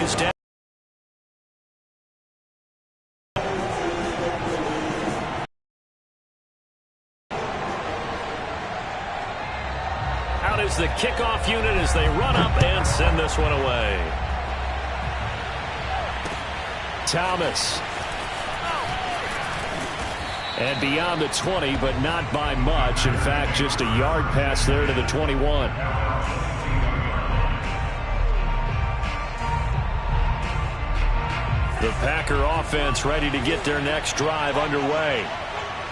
is down. Out is the kickoff unit as they run up and send this one away. Thomas. And beyond the 20, but not by much. In fact, just a yard pass there to the 21. The Packer offense ready to get their next drive underway.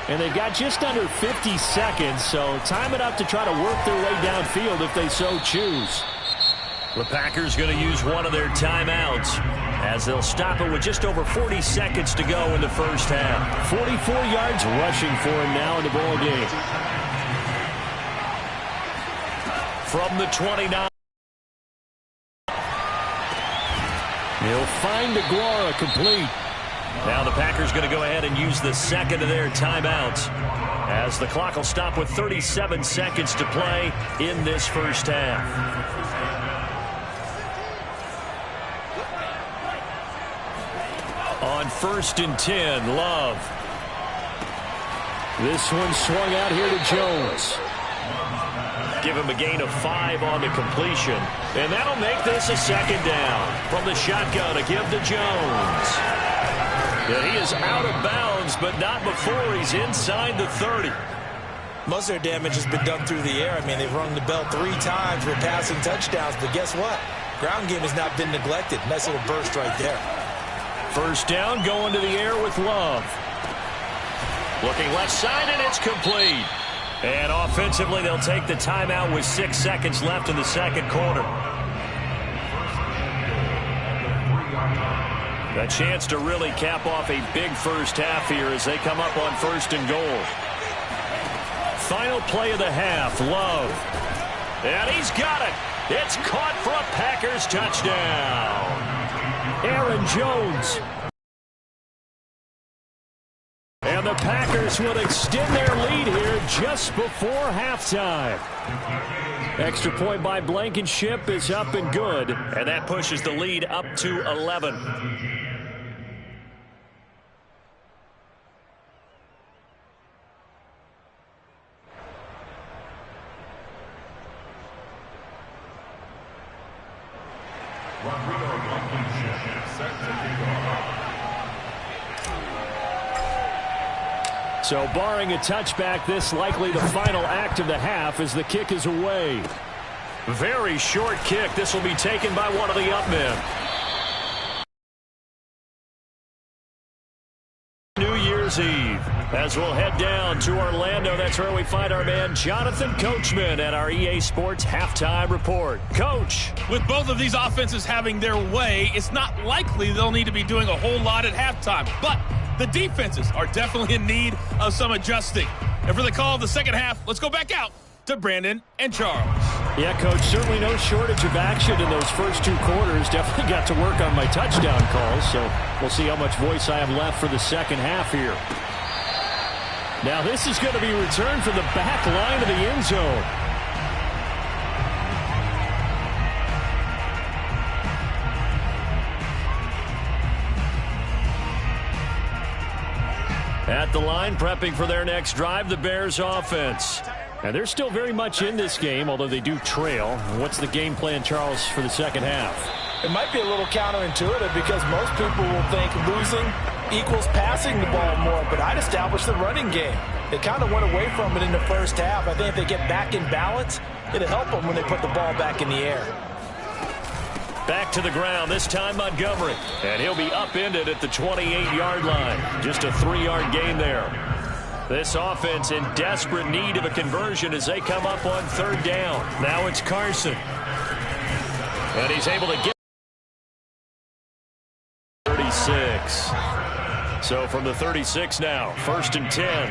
And they've got just under 50 seconds, so time it up to try to work their way downfield if they so choose. The Packers going to use one of their timeouts as they'll stop it with just over 40 seconds to go in the first half. 44 yards rushing for him now in the ball game. From the 29. He'll find DeGuara complete. Now the Packers going to go ahead and use the second of their timeouts as the clock will stop with 37 seconds to play in this first half. On 1st and 10, Love. This one swung out here to Jones. Give him a gain of 5 on the completion. And that'll make this a second down. From the shotgun to give to Jones. Yeah, he is out of bounds, but not before he's inside the 30. Most of their damage has been done through the air. I mean, they've rung the bell 3 times with passing touchdowns. But guess what? Ground game has not been neglected. Nice little burst right there. First down, going to the air with Love. Looking left side, and it's complete. And offensively, they'll take the timeout with 6 seconds left in the second quarter. A chance to really cap off a big first half here as they come up on 1st and goal. Final play of the half, Love. And he's got it. It's caught for a Packers touchdown. Aaron Jones. And the Packers will extend their lead here just before halftime. Extra point by Blankenship is up and good. And that pushes the lead up to 11. So barring a touchback, this likely the final act of the half as the kick is away. Very short kick. This will be taken by one of the up men. New Year's Eve as we'll head down to Orlando. That's where we find our man Jonathan Coachman at our EA Sports Halftime Report. Coach. With both of these offenses having their way, it's not likely they'll need to be doing a whole lot at halftime. But the defenses are definitely in need of some adjusting. And for the call of the second half, let's go back out to Brandon and Charles. Yeah, Coach, certainly no shortage of action in those first 2 quarters. Definitely got to work on my touchdown calls, so we'll see how much voice I have left for the second half here. Now this is going to be returned from the back line of the end zone. At the line, prepping for their next drive, the Bears offense. And they're still very much in this game, although they do trail. What's the game plan, Charles, for the second half? It might be a little counterintuitive because most people will think losing equals passing the ball more, but I'd establish the running game. They kind of went away from it in the first half. I think if they get back in balance, it'll help them when they put the ball back in the air. Back to the ground, this time Montgomery. And he'll be upended at the 28-yard line. Just a 3-yard gain there. This offense in desperate need of a conversion as they come up on 3rd down. Now it's Carson. And he's able to get 36. So from the 36 now, 1st and 10.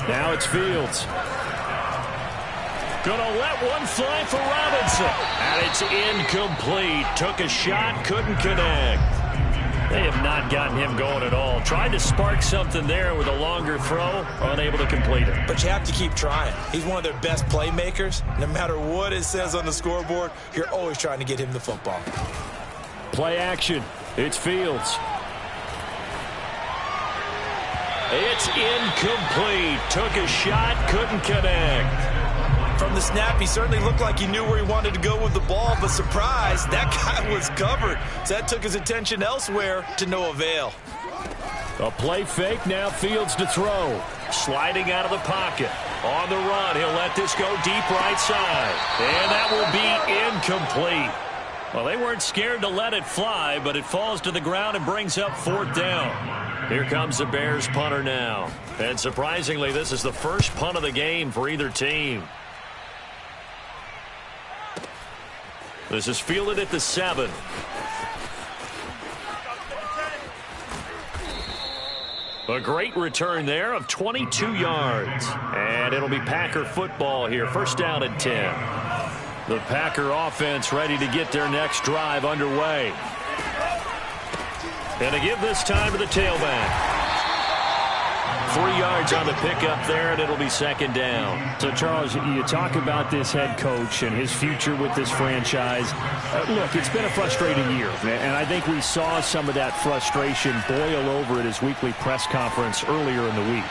Now it's Fields. Gonna let one fly for Robinson. And it's incomplete. Took a shot, couldn't connect. They have not gotten him going at all. Tried to spark something there with a longer throw, unable to complete it. But you have to keep trying. He's one of their best playmakers. No matter what it says on the scoreboard, you're always trying to get him the football. play action. It's Fields. It's incomplete. Took a shot, couldn't connect. From the snap, he certainly looked like he knew where he wanted to go with the ball, but surprise, that guy was covered. So that took his attention elsewhere to no avail. A play fake, now Fields to throw. Sliding out of the pocket. On the run, he'll let this go deep right side. And that will be incomplete. Well, they weren't scared to let it fly, but it falls to the ground and brings up 4th down. Here comes the Bears punter now. And surprisingly, this is the first punt of the game for either team. This is fielded at the 7. A great return there of 22 yards. And it'll be Packer football here. First down and 10. The Packer offense ready to get their next drive underway. And to give this time to the tailback. 3 yards on the pickup there, and it'll be 2nd down. So, Charles, you talk about this head coach and his future with this franchise. Look, it's been a frustrating year, and I think we saw some of that frustration boil over at his weekly press conference earlier in the week.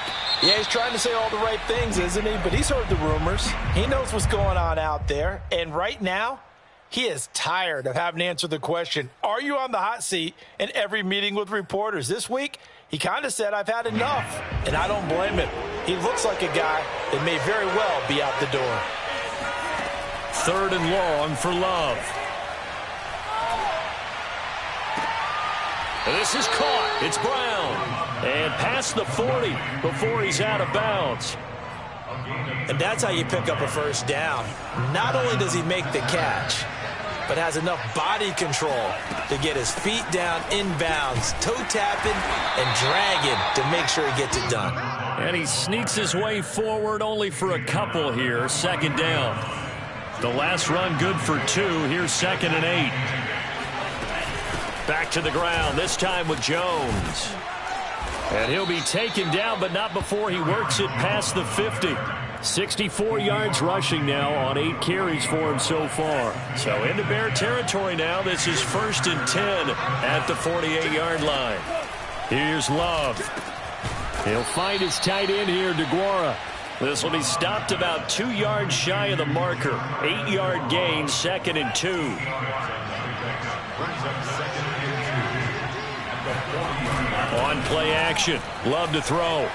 Yeah, he's trying to say all the right things, isn't he? But he's heard the rumors. He knows what's going on out there. And right now, he is tired of having to answer the question, are you on the hot seat in every meeting with reporters? This week, he kind of said, I've had enough. And I don't blame him. He looks like a guy that may very well be out the door. 3rd and long for Love. This is caught. It's Brown. And past the 40 before he's out of bounds. And that's how you pick up a first down. Not only does he make the catch, but has enough body control to get his feet down inbounds, toe tapping and dragging to make sure he gets it done. And he sneaks his way forward only for a couple here. 2nd down. The last run good for 2. Here's 2nd and 8. Back to the ground, this time with Jones. And he'll be taken down, but not before he works it past the 50. 64 yards rushing now on 8 carries for him so far. So into Bear territory now. This is 1st and 10 at the 48-yard line. Here's Love. He'll find his tight end here, DeGuara. This will be stopped about 2 yards shy of the marker. 8-yard gain, 2nd and 2. On play action. Love to throw.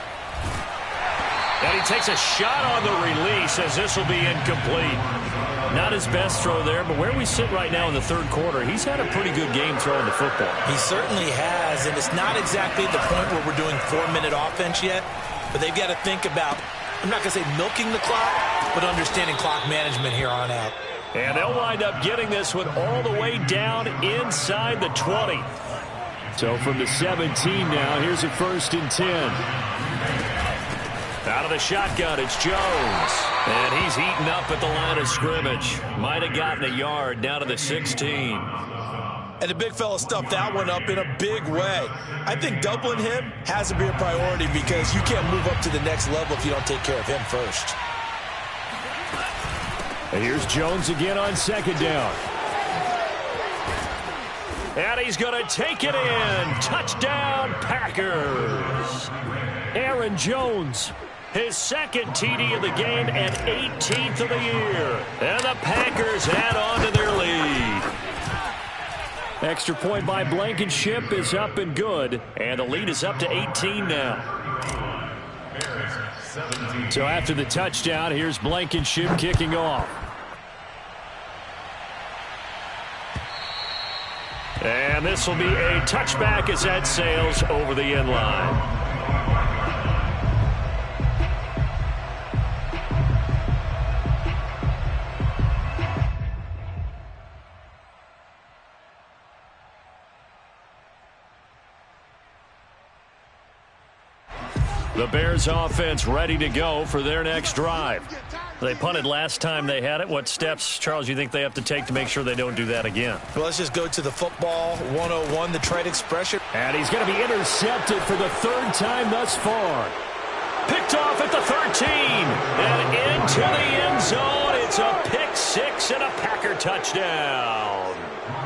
And he takes a shot on the release as this will be incomplete. Not his best throw there, but where we sit right now in the 3rd quarter, he's had a pretty good game throwing the football. He certainly has, and it's not exactly the point where we're doing 4-minute offense yet, but they've got to think about, I'm not going to say milking the clock, but understanding clock management here on out. And they'll wind up getting this one all the way down inside the 20. So from the 17 now, here's a 1st and 10. Out of the shotgun, it's Jones. And he's eaten up at the line of scrimmage. Might have gotten a yard down to the 16. And the big fella stuffed that one up in a big way. I think doubling him has to be a priority because you can't move up to the next level if you don't take care of him first. And here's Jones again on 2nd down. And he's going to take it in. Touchdown, Packers. Aaron Jones, his 2nd TD of the game and 18th of the year. And the Packers add on to their lead. Extra point by Blankenship is up and good. And the lead is up to 18 now. So after the touchdown, here's Blankenship kicking off. And this will be a touchback as that sails over the end line. The Bears offense ready to go for their next drive. They punted last time they had it. What steps, Charles, you think they have to take to make sure they don't do that again? Well, let's just go to the football 101, the trade expression. And he's going to be intercepted for the 3rd time thus far. Picked off at the 13. And into the end zone. It's a pick 6 and a Packer touchdown.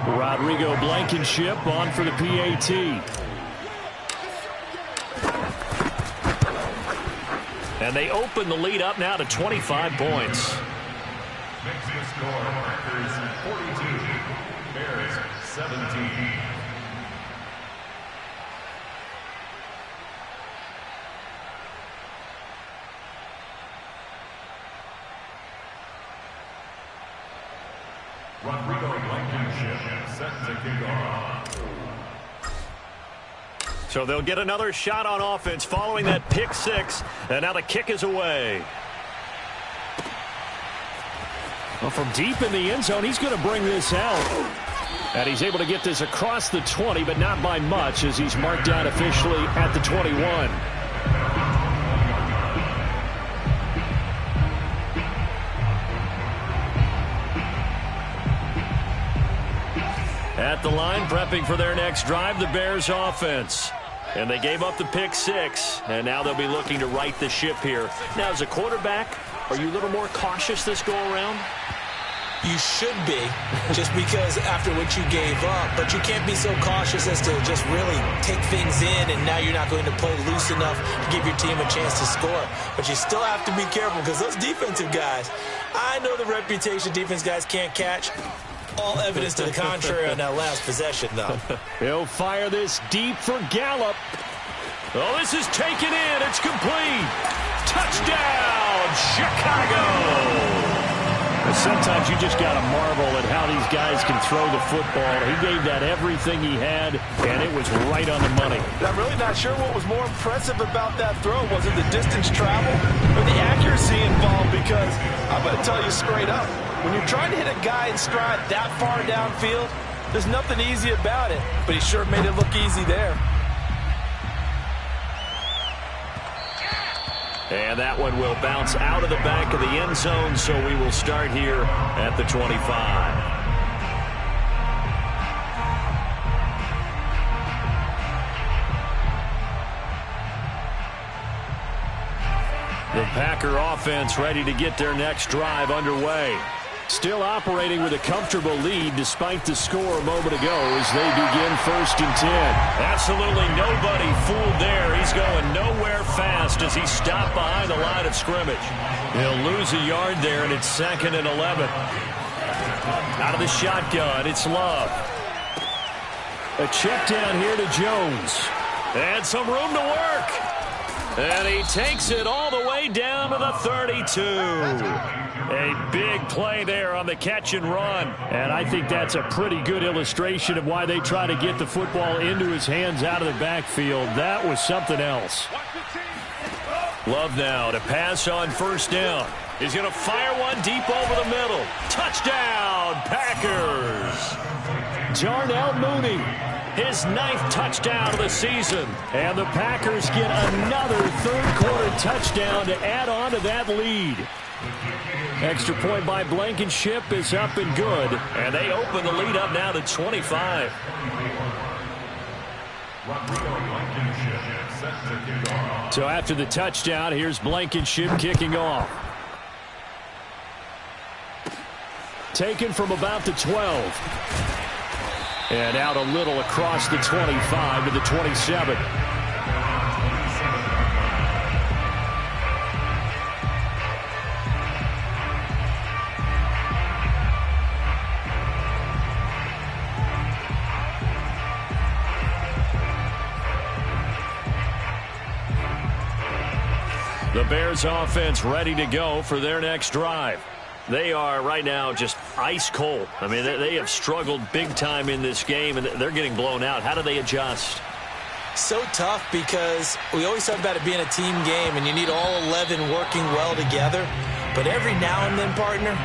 Rodrigo Blankenship on for the PAT. And they open the lead up now to 25 points. Next score, Packers 42, Bears 17. Rodrigo Blankenship set to kick off. So they'll get another shot on offense following that pick six. And now the kick is away. Well, from deep in the end zone, he's going to bring this out. And he's able to get this across the 20, but not by much as he's marked down officially at the 21. At the line, prepping for their next drive, the Bears offense. And they gave up the pick six, and now they'll be looking to right the ship here. Now, as a quarterback, are you a little more cautious this go-around? You should be, just because after what you gave up. But you can't be so cautious as to just really take things in, and now you're not going to play loose enough to give your team a chance to score. But you still have to be careful because those defensive guys, I know the reputation defense guys can't catch. All evidence to the contrary on that last possession, though. He'll fire this deep for Gallup. Oh, this is taken in. It's complete. Touchdown, Chicago. Sometimes you just got to marvel at how these guys can throw the football. He gave that everything he had, and it was right on the money. I'm really not sure what was more impressive about that throw. Was it the distance travel or the accuracy involved? Because I'm going to tell you straight up, when you're trying to hit a guy in stride that far downfield, there's nothing easy about it. But he sure made it look easy there. And that one will bounce out of the back of the end zone, so we will start here at the 25. The Packer offense ready to get their next drive underway. Still operating with a comfortable lead despite the score a moment ago as they begin 1st and 10. Absolutely nobody fooled there. He's going nowhere fast as he stopped behind the line of scrimmage. He'll lose a yard there, and it's 2nd and 11. Out of the shotgun, it's Love. A check down here to Jones. And some room to work. And he takes it all the way down to the 32. A big play there on the catch and run. And I think that's a pretty good illustration of why they try to get the football into his hands out of the backfield. That was something else. Love now to pass on 1st down. He's going to fire one deep over the middle. Touchdown, Packers. Darnell Mooney. His 9th touchdown of the season. And the Packers get another 3rd quarter touchdown to add on to that lead. Extra point by Blankenship is up and good. And they open the lead up now to 25. So after the touchdown, here's Blankenship kicking off. Taken from about the 12. And out a little across the 25 to the 27. The Bears offense ready to go for their next drive. They are right now just ice cold. I mean, they have struggled big time in this game, and they're getting blown out. How do they adjust? So tough because we always talk about it being a team game, and you need all 11 working well together. But every now and then, partner,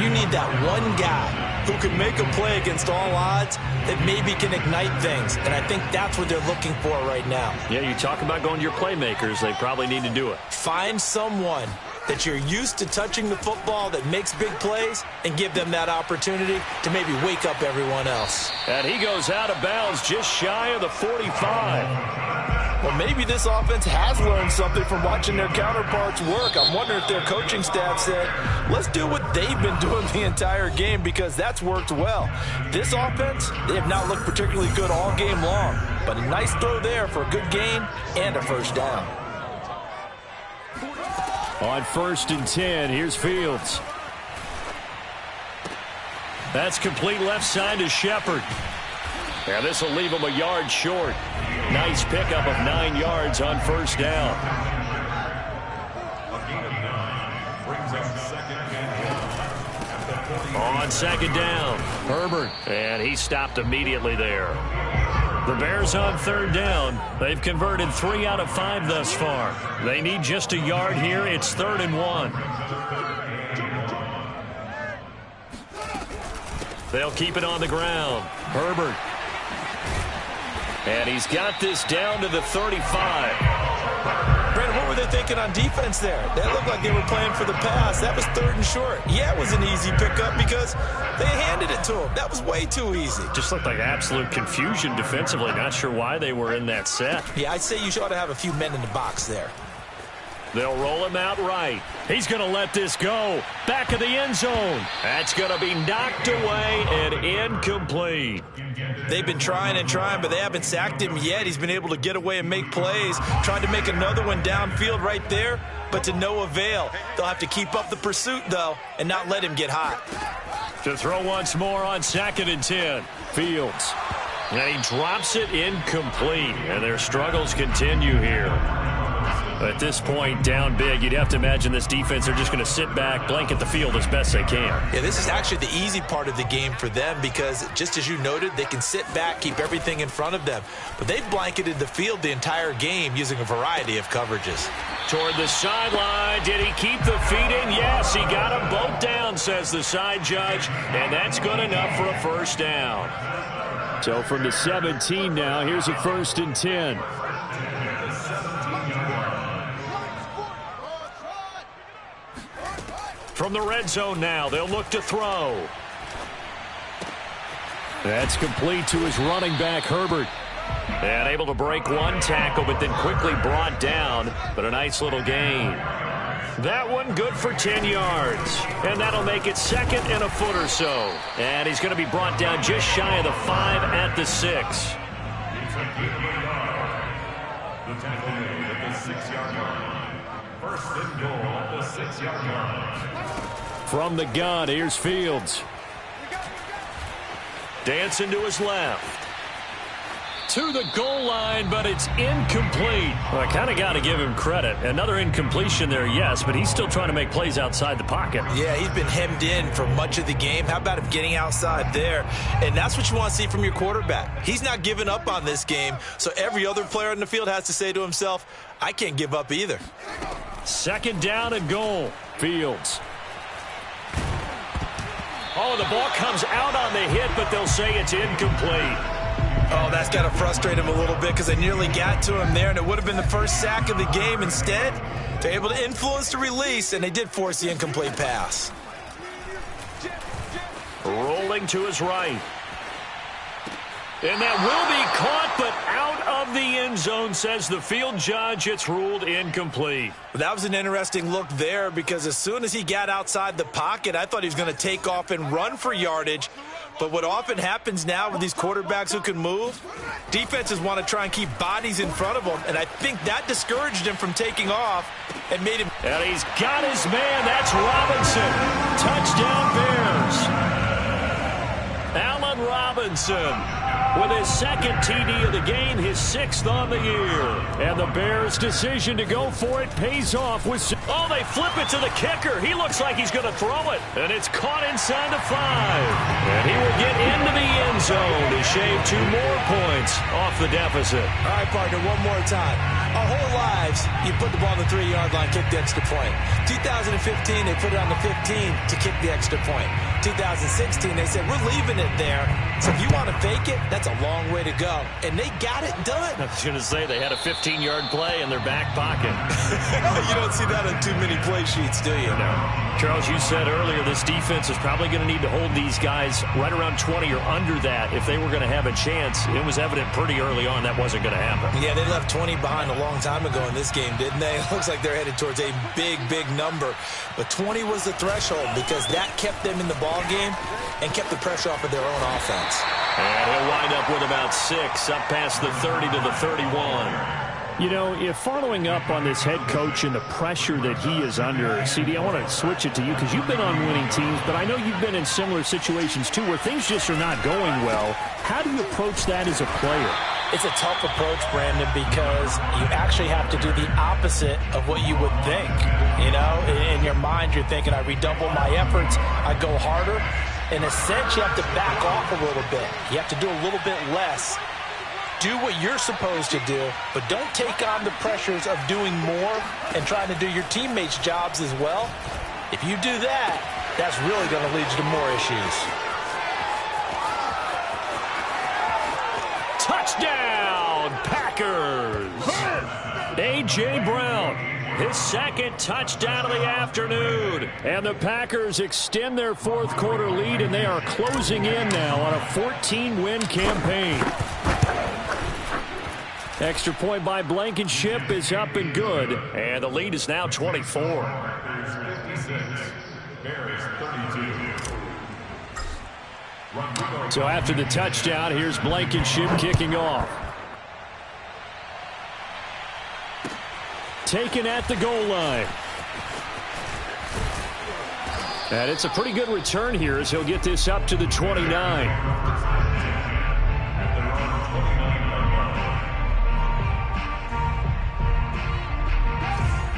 you need that one guy who can make a play against all odds that maybe can ignite things. And I think that's what they're looking for right now. Yeah, you talk about going to your playmakers. They probably need to do it. Find someone that you're used to touching the football that makes big plays and give them that opportunity to maybe wake up everyone else. And he goes out of bounds just shy of the 45. Well, maybe this offense has learned something from watching their counterparts work. I'm wondering if their coaching staff said, let's do what they've been doing the entire game, because that's worked well. This offense, they have not looked particularly good all game long, but a nice throw there for a good gain and a first down. On 1st and 10, here's Fields. That's complete left side to Shepard. Yeah, this will leave him a yard short. Nice pickup of 9 yards on first down. On 2nd down, Herbert. And he stopped immediately there. The Bears on 3rd down. They've converted 3 out of 5 thus far. They need just a yard here. It's 3rd and 1. They'll keep it on the ground. Herbert. And he's got this down to the 35. Brandon, what were they thinking on defense there? That looked like they were playing for the pass. That was 3rd and short. Yeah, it was an easy pickup because they handed it to him. That was way too easy. Just looked like absolute confusion defensively. Not sure why they were in that set. Yeah, I'd say you ought to have a few men in the box there. They'll roll him out right. He's going to let this go. Back of the end zone. That's going to be knocked away and incomplete. They've been trying and trying, but they haven't sacked him yet. He's been able to get away and make plays. Tried to make another one downfield right there, but to no avail. They'll have to keep up the pursuit, though, and not let him get hot. To throw once more on 2nd and 10. Fields. And he drops it incomplete. And their struggles continue here. At this point, down big, you'd have to imagine this defense are just going to sit back, blanket the field as best they can. Yeah, this is actually the easy part of the game for them because, just as you noted, they can sit back, keep everything in front of them. But they've blanketed the field the entire game using a variety of coverages. Toward the sideline. Did he keep the feet in? Yes, he got them both down, says the side judge. And that's good enough for a first down. So from the 17 now, here's a 1st and 10. From the red zone now, they'll look to throw. That's complete to his running back, Herbert. And able to break one tackle, but then quickly brought down. But a nice little gain. That one good for 10 yards. And that'll make it 2nd and a foot or so. And he's going to be brought down just shy of the 5 at the 6. The tackle made at the 6-yard line. 1st and goal at the 6-yard line. From the gun, here's Fields. Dancing to his left. To the goal line, but it's incomplete. Well, I kind of got to give him credit. Another incompletion there, yes, but he's still trying to make plays outside the pocket. Yeah, he's been hemmed in for much of the game. How about him getting outside there? And that's what you want to see from your quarterback. He's not giving up on this game, so every other player in the field has to say to himself, I can't give up either. 2nd down and goal. Fields. Oh, the ball comes out on the hit, but they'll say it's incomplete. Oh, that's got to frustrate him a little bit because they nearly got to him there, and it would have been the first sack of the game. Instead, they're able to influence the release, and they did force the incomplete pass. Rolling to his right. And that will be caught, but out of the end zone, says the field judge. It's ruled incomplete. That was an interesting look there because as soon as he got outside the pocket, I thought he was going to take off and run for yardage. But what often happens now with these quarterbacks who can move, defenses want to try and keep bodies in front of them, and I think that discouraged him from taking off and made him. And he's got his man. That's Robinson. Touchdown Bears. Allen Robinson with his 2nd TD of the game, his 6th on the year. And the Bears' decision to go for it pays off with... Oh, they flip it to the kicker. He looks like he's going to throw it. And it's caught inside the 5. And he will get into the end zone to shave 2 more points off the deficit. All right, partner, one more time. Our whole lives, you put the ball on the 3-yard line, kick the extra point. 2015, they put it on the 15 to kick the extra point. 2016, they said, we're leaving it there. So if you want to fake it, that's a long way to go. And they got it done. I was going to say they had a 15-yard play in their back pocket. You don't see that on too many play sheets, do you? No. Charles, you said earlier this defense is probably going to need to hold these guys right around 20 or under that if they were going to have a chance. It was evident pretty early on that wasn't going to happen. Yeah, they left 20 behind a long time ago in this game, didn't they? It looks like they're headed towards a big, big number. But 20 was the threshold because that kept them in the ball game and kept the pressure off of their own offense. And he'll wind up with about 6, up past the 30 to the 31. You know, if following up on this head coach and the pressure that he is under, CD, I want to switch it to you because you've been on winning teams, but I know you've been in similar situations too where things just are not going well. How do you approach that as a player? It's a tough approach, Brandon, because you actually have to do the opposite of what you would think. You know, in your mind, you're thinking, I redouble my efforts, I go harder. In a sense, you have to back off a little bit. You have to do a little bit less. Do what you're supposed to do, but don't take on the pressures of doing more and trying to do your teammates' jobs as well. If you do that, that's really going to lead you to more issues. Touchdown, Packers! A.J. Brown, his second touchdown of the afternoon. And the Packers extend their fourth quarter lead, and they are closing in now on a 14-win campaign. Extra point by Blankenship is up and good. And the lead is now 24. Bears 56, Bears 32. So after the touchdown, here's Blankenship kicking off. Taken at the goal line. And it's a pretty good return here as he'll get this up to the 29.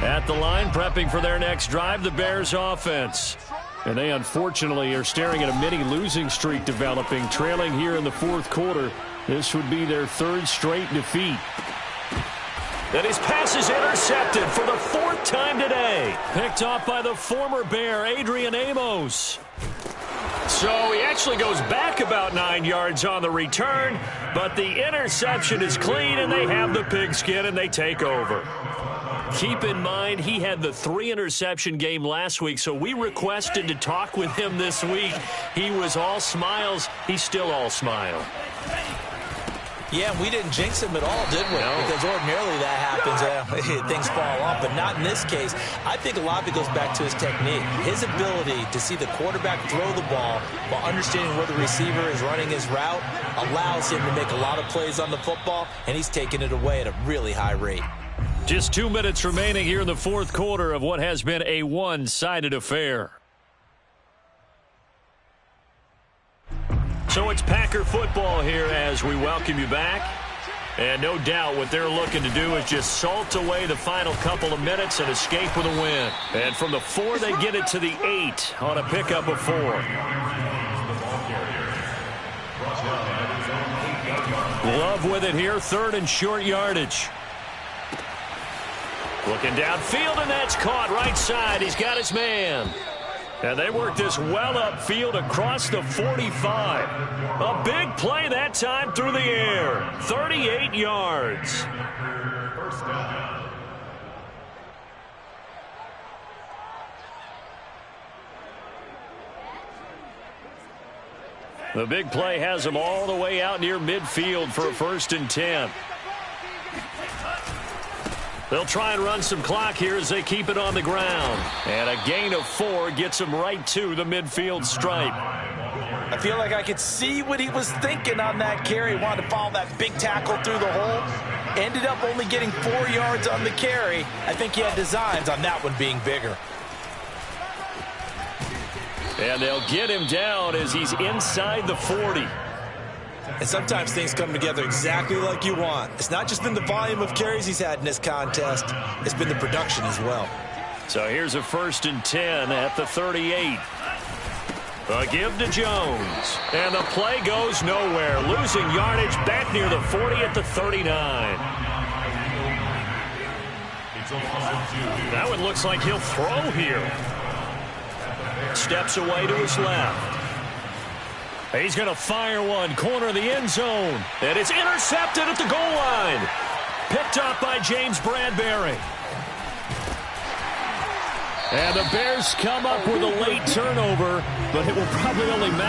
At the line, prepping for their next drive, the Bears offense. And they unfortunately are staring at a mini losing streak developing, trailing here in the fourth quarter. This would be their third straight defeat. And his pass is intercepted for the fourth time today. Picked off by the former Bear, Adrian Amos. So he actually goes back about 9 yards on the return, but the interception is clean, and they have the pigskin, and they take over. Keep in mind, he had the 3-interception game last week, so we requested to talk with him this week. He was all smiles. He's still all smile. Yeah, we didn't jinx him at all, did we? No. Because ordinarily that happens. Things fall off, but not in this case. I think a lot of it goes back to his technique. His ability to see the quarterback throw the ball while understanding where the receiver is running his route allows him to make a lot of plays on the football, and he's taking it away at a really high rate. Just 2 minutes remaining here in the fourth quarter of what has been a one-sided affair. So it's Packer football here as we welcome you back. And no doubt what they're looking to do is just salt away the final couple of minutes and escape with a win. And from the 4, they get it to the 8 on a pickup of 4. Love with it here, third and short yardage. Looking downfield, and that's caught right side. He's got his man. And they work this well upfield across the 45. A big play that time through the air. 38 yards. First down. The big play has them all the way out near midfield for a 1st and 10. They'll try and run some clock here as they keep it on the ground. And a gain of 4 gets them right to the midfield stripe. I feel like I could see what he was thinking on that carry. He wanted to follow that big tackle through the hole. Ended up only getting 4 yards on the carry. I think he had designs on that one being bigger. And they'll get him down as he's inside the 40. And sometimes things come together exactly like you want. It's not just been the volume of carries he's had in this contest. It's been the production as well. So here's a 1st and 10 at the 38. A give to Jones. And the play goes nowhere. Losing yardage back near the 40 at the 39. That one looks like he'll throw here. Steps away to his left. He's going to fire one, corner of the end zone. And it's intercepted at the goal line. Picked up by James Bradbury. And the Bears come up with a late turnover, but it will probably only matter.